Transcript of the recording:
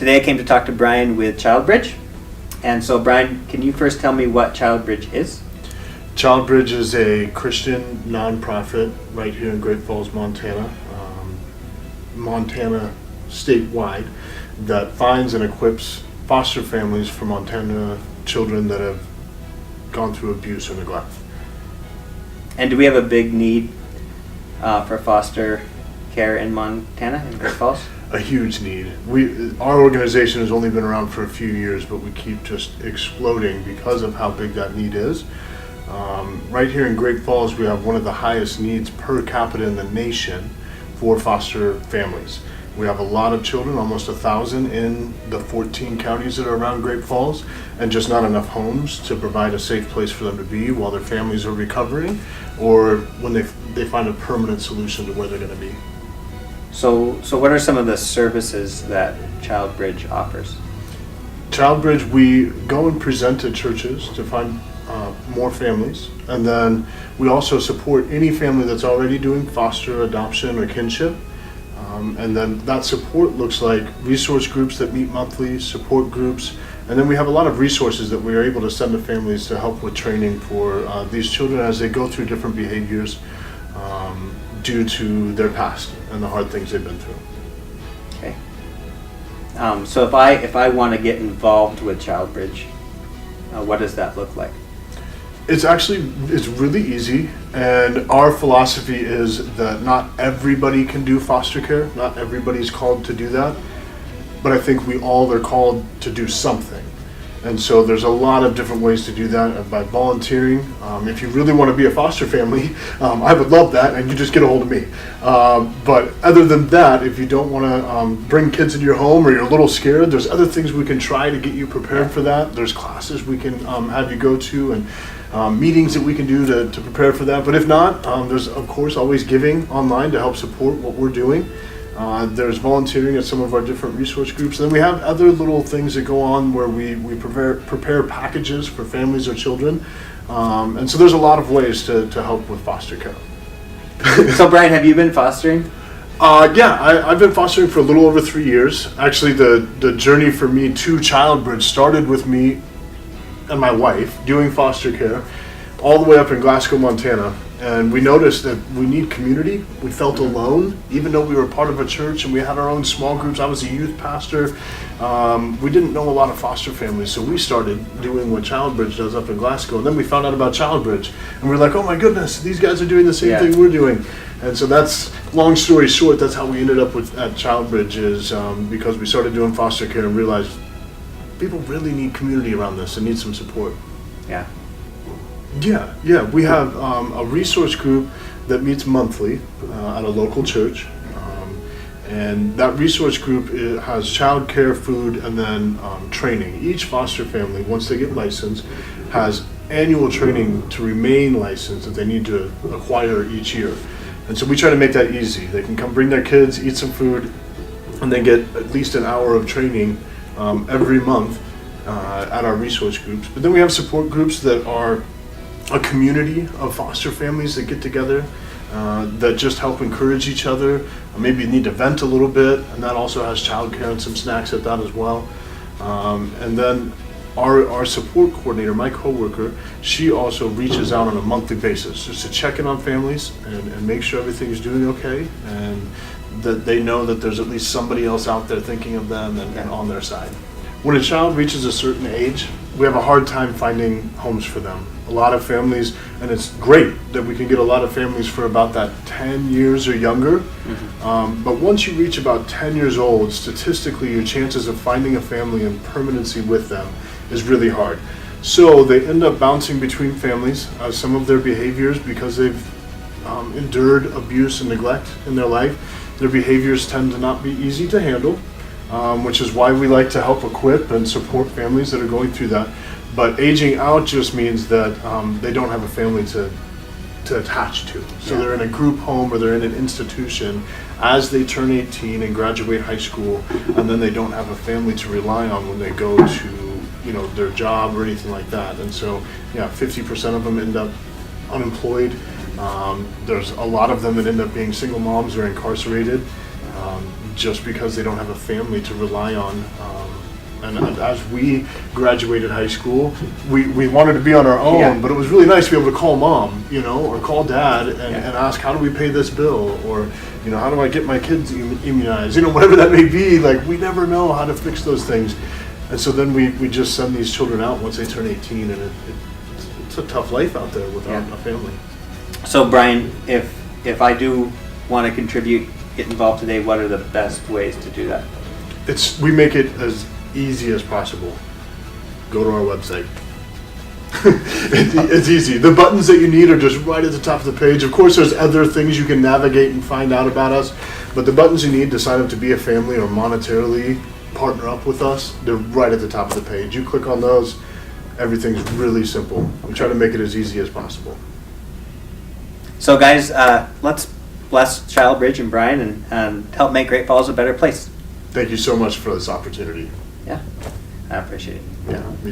Today I came to talk to Brian with ChildBridge. And so Brian, can you first tell me what ChildBridge is? ChildBridge is a Christian nonprofit right here in Great Falls, Montana, Montana statewide, that finds and equips foster families for Montana children that have gone through abuse or neglect. And do we have a big need for foster care in Montana, in Great Falls? A huge need. Our organization has only been around for a few years, but we keep just exploding because of how big that need is. Right here in Great Falls, we have one of the highest needs per capita in the nation for foster families. We have a lot of children, almost 1,000 in the 14 counties that are around Great Falls, and just not enough homes to provide a safe place for them to be while their families are recovering, or when they find a permanent solution to where they're going to be. So what are some of the services that ChildBridge offers? ChildBridge, we go and present to churches to find more families, and then we also support any family that's already doing foster, adoption, or kinship. And then that support looks like resource groups that meet monthly, support groups, and then we have a lot of resources that we are able to send to families to help with training for these children as they go through different behaviors due to their past and the hard things they've been through. Okay. So if I want to get involved with ChildBridge, what does that look like? It's really easy, and our philosophy is that not everybody can do foster care, not everybody's called to do that, but I think we all are called to do something. And so there's a lot of different ways to do that by volunteering. If you really want to be a foster family, I would love that, and you just get a hold of me. But other than that, if you don't want to bring kids into your home or you're a little scared, there's other things we can try to get you prepared for that. There's classes we can have you go to, and meetings that we can do to prepare for that. But if not, there's of course always giving online to help support what we're doing. There's volunteering at some of our different resource groups. And then we have other little things that go on where we prepare packages for families or children. And so there's a lot of ways to help with foster care. So Brian, have you been fostering? I've been fostering for a little over 3 years. Actually, the journey for me to ChildBridge started with me and my wife doing foster care all the way up in Glasgow, Montana. And we noticed that we need community. We felt alone, even though we were part of a church and we had our own small groups. I was a youth pastor. We didn't know a lot of foster families, so we started doing what ChildBridge does up in Glasgow. And then we found out about ChildBridge, and we were like, oh my goodness, these guys are doing the same thing we're doing. And so that's, long story short, that's how we ended up at ChildBridge, is because we started doing foster care and realized people really need community around this and need some support. Yeah. Yeah. We have a resource group that meets monthly at a local church. And that resource group has childcare, food, and then training. Each foster family, once they get licensed, has annual training to remain licensed that they need to acquire each year. And so we try to make that easy. They can come bring their kids, eat some food, and then get at least an hour of training every month at our resource groups. But then we have support groups that are a community of foster families that get together that just help encourage each other. Maybe you need to vent a little bit, and that also has childcare and some snacks at that as well. And then our support coordinator, my coworker, she also reaches out on a monthly basis just to check in on families and make sure everything's doing okay, and that they know that there's at least somebody else out there thinking of them and on their side. When a child reaches a certain age, we have a hard time finding homes for them. A lot of families, and it's great that we can get a lot of families for about that 10 years or younger. Mm-hmm. But once you reach about 10 years old, statistically, your chances of finding a family and permanency with them is really hard. So they end up bouncing between families. Some of their behaviors, because they've endured abuse and neglect in their life, their behaviors tend to not be easy to handle. Which is why we like to help equip and support families that are going through that. But aging out just means that they don't have a family to attach to. So they're in a group home or they're in an institution as they turn 18 and graduate high school, and then they don't have a family to rely on when they go to their job or anything like that. And so 50% of them end up unemployed. There's a lot of them that end up being single moms or incarcerated. just because they don't have a family to rely on. And as we graduated high school, we wanted to be on our own, Yeah. but it was really nice to be able to call mom, or call dad and, Yeah. and ask, how do we pay this bill? Or, how do I get my kids immunized? Whatever that may be, like, we never know how to fix those things. And so then we just send these children out once they turn 18, and it's a tough life out there without a family. So Brian, if I do want to contribute, get involved today, what are the best ways to do that? We make it as easy as possible. Go to our website. It's easy. The buttons that you need are just right at the top of the page. Of course, there's other things you can navigate and find out about us, but the buttons you need to sign up to be a family or monetarily partner up with us, they're right at the top of the page. You click on those, everything's really simple. We try to make it as easy as possible. So guys, let's bless Childbridge and Brian and help make Great Falls a better place. Thank you so much for this opportunity. Yeah, I appreciate it. Yeah, me too.